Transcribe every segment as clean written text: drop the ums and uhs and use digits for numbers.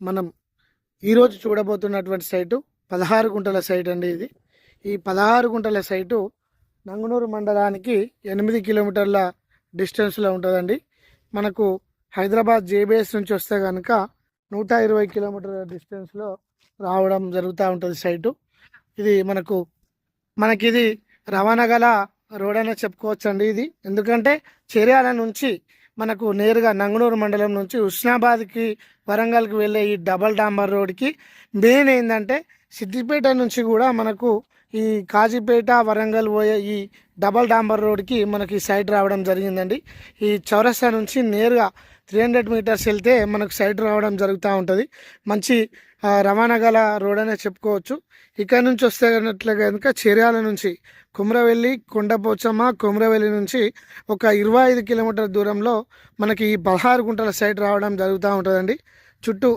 మనం ఈరోజు చూడబోతున్నటువంటి సైటు 16 గుంటల సైట్ అండి. ఈ 16 గుంటల సైటు నంగునూరు మండలానికి 8 కిలోమీటర్ల డిస్టెన్స్లో ఉంటుందండి. మనకు హైదరాబాద్ జేబీఎస్ నుంచి వస్తే కనుక 120 కిలోమీటర్ల డిస్టెన్స్లో రావడం జరుగుతూ ఉంటుంది సైటు. ఇది మనకిది రవాణా గల రోడ్ అనే చెప్పుకోవచ్చండి. ఇది ఎందుకంటే చెర్యాల నుంచి మనకు నేరుగా నంగునూరు మండలం నుంచి హుస్నాబాద్కి వరంగల్కి వెళ్ళే ఈ డబల్ డాంబర్ రోడ్కి మెయిన్ ఏంటంటే సిద్దిపేట నుంచి కూడా మనకు ఈ కాజీపేట వరంగల్ పోయే ఈ డబల్ డాంబర్ రోడ్కి మనకి సైడ్ రావడం జరిగిందండి. ఈ చౌరస్తా నుంచి నేరుగా 300 మీటర్స్ వెళ్తే మనకు సైడ్ రావడం జరుగుతూ ఉంటుంది. మంచి రవాణా గల రోడ్ అనే చెప్పుకోవచ్చు. ఇక్కడ నుంచి వస్తే కనుక చెర్యాల నుంచి కుమ్రవెల్లి, కొండపోచమ్మ, కుమ్రవెల్లి నుంచి ఒక 25 కిలోమీటర్ల దూరంలో మనకి ఈ 16 గుంటల సైట్ రావడం జరుగుతూ ఉంటుందండి. చుట్టూ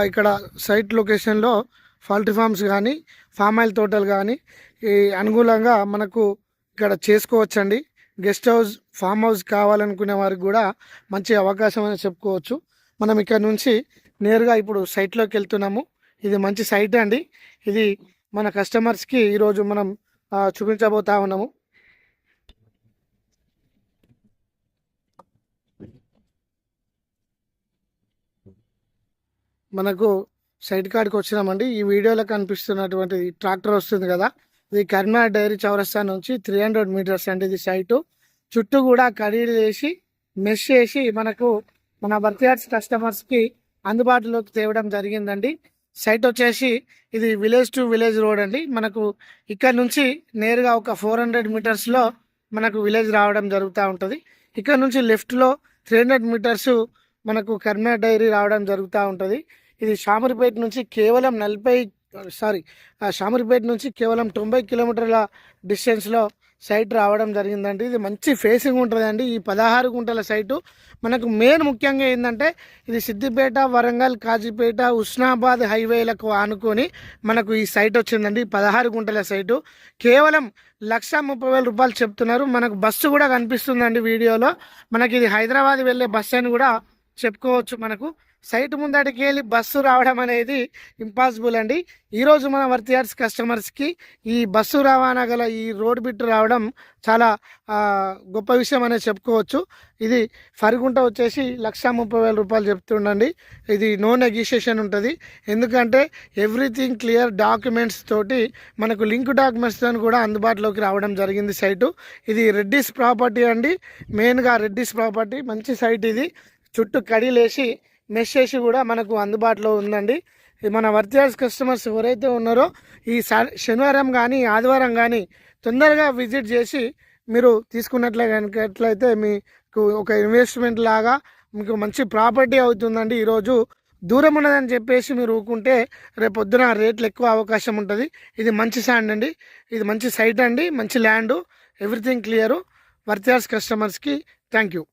ఇక్కడ సైట్ లొకేషన్లో పౌల్ట్రీ ఫార్మ్స్ కానీ ఫామ్ ఆయిల్ తోటలు కానీ ఈ అనుకూలంగా మనకు ఇక్కడ చేసుకోవచ్చండి. గెస్ట్ హౌస్, ఫామ్ హౌస్ కావాలనుకునే వారికి కూడా మంచి అవకాశం అని చెప్పుకోవచ్చు. మనం ఇక్కడ నుంచి నేరుగా ఇప్పుడు సైట్లోకి వెళ్తున్నాము. ఇది మంచి సైట్ అండి. ఇది మన కస్టమర్స్కి ఈరోజు మనం చూపించబోతా ఉన్నాము. మనకు సైట్ కాడికి వచ్చినామండి. ఈ వీడియోలో కనిపిస్తున్నటువంటి ట్రాక్టర్ వస్తుంది కదా, ఇది కరీంనగర్ డైరీ చౌరస్తా నుంచి 300 మీటర్స్ అండి. ఇది సైటు చుట్టూ కూడా కడీలు వేసి మెష్ చేసి మనకు మన బర్త్యార్డ్స్ కస్టమర్స్కి అందుబాటులోకి తేవడం జరిగిందండి. సైట్ వచ్చేసి ఇది విలేజ్ టు విలేజ్ రోడ్ అండి. మనకు ఇక్కడ నుంచి నేరుగా ఒక 400 మీటర్స్లో మనకు విలేజ్ రావడం జరుగుతూ ఉంటుంది. ఇక్కడ నుంచి లెఫ్ట్లో 300 మీటర్స్ మనకు కరీంనగర్ డైరీ రావడం జరుగుతూ ఉంటుంది. ఇది షామీర్పేట నుంచి కేవలం 90 కిలోమీటర్ల డిస్టెన్స్లో సైట్ రావడం జరిగిందండి. ఇది మంచి ఫేసింగ్ ఉంటుందండి. ఈ 16 గుంటల సైటు మనకు మెయిన్ ముఖ్యంగా ఏంటంటే ఇది సిద్దిపేట, వరంగల్, కాజీపేట, హుస్నాబాద్ హైవేలకు ఆనుకొని మనకు ఈ సైట్ వచ్చిందండి. 16 గుంటల సైటు కేవలం 1,30,000 రూపాయలు చెప్తున్నారు. మనకు బస్సు కూడా కనిపిస్తుందండి వీడియోలో. మనకి ఇది హైదరాబాద్ వెళ్ళే బస్సు అని కూడా చెప్పుకోవచ్చు. మనకు సైట్ ముందటికి వెళ్ళి బస్సు రావడం అనేది ఇంపాసిబుల్ అండి. ఈరోజు మన వర్తియార్డ్స్ కస్టమర్స్కి ఈ బస్సు రవాణా గల ఈ రోడ్ బిట్ రావడం చాలా గొప్ప విషయం అనేది చెప్పుకోవచ్చు. ఇది ఫరిగుంట వచ్చేసి 1,30,000 రూపాయలు చెప్తుండండి. ఇది నో నెగోషియేషన్ ఉంటుంది. ఎందుకంటే ఎవ్రీథింగ్ క్లియర్ డాక్యుమెంట్స్ తోటి మనకు లింక్ డాక్యుమెంట్స్తో కూడా అందుబాటులోకి రావడం జరిగింది సైటు. ఇది రెడ్డిస్ ప్రాపర్టీ అండి. మెయిన్గా రెడ్డిస్ ప్రాపర్టీ మంచి సైట్. ఇది చుట్టూ కడీలేసి మెష్ చేసి కూడా మనకు అందుబాటులో ఉందండి. మన వర్తియార్డ్స్ కస్టమర్స్ ఎవరైతే ఉన్నారో ఈ శనివారం కానీ ఆదివారం కానీ తొందరగా విజిట్ చేసి మీరు తీసుకున్నట్లయితే మీకు ఒక ఇన్వెస్ట్మెంట్ లాగా మీకు మంచి ప్రాపర్టీ అవుతుందండి. ఈరోజు దూరం ఉన్నదని చెప్పేసి మీరు ఊరుకుంటే రేపు పొద్దున రేట్లు ఎక్కువ అవకాశం ఉంటుంది. ఇది మంచి శాండ్ అండి. ఇది మంచి సైట్ అండి. మంచి ల్యాండు, ఎవ్రీథింగ్ క్లియరు. వర్తియార్డ్స్ కస్టమర్స్కి థ్యాంక్ యూ.